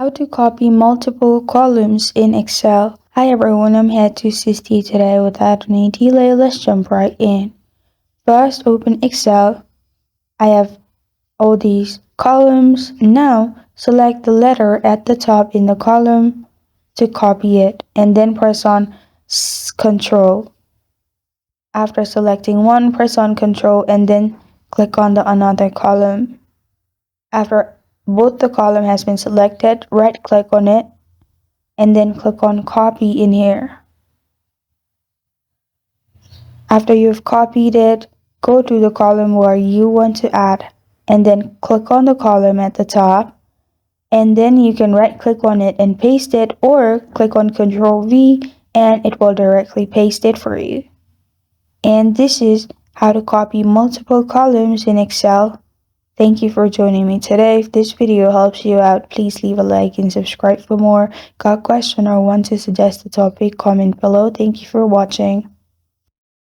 How to copy multiple columns in Excel. Hi everyone, I'm here to assist you today. Without any delay, let's jump right in. First, open Excel. I have all these columns. Now, select the letter at the top in the column to copy it, and then press on Control. After selecting one, press on Control and then click on the another column. After both the column has been selected, right click on it and then click on copy in here. After you've copied it, go to the column where you want to add and then click on the column at the top, and then you can right click on it and paste it, or click on Ctrl V and it will directly paste it for you. And this is how to copy multiple columns in Excel. Thank you for joining me today. If this video helps you out, please leave a like and subscribe for more. Got a question or want to suggest a topic? Comment below. Thank you for watching.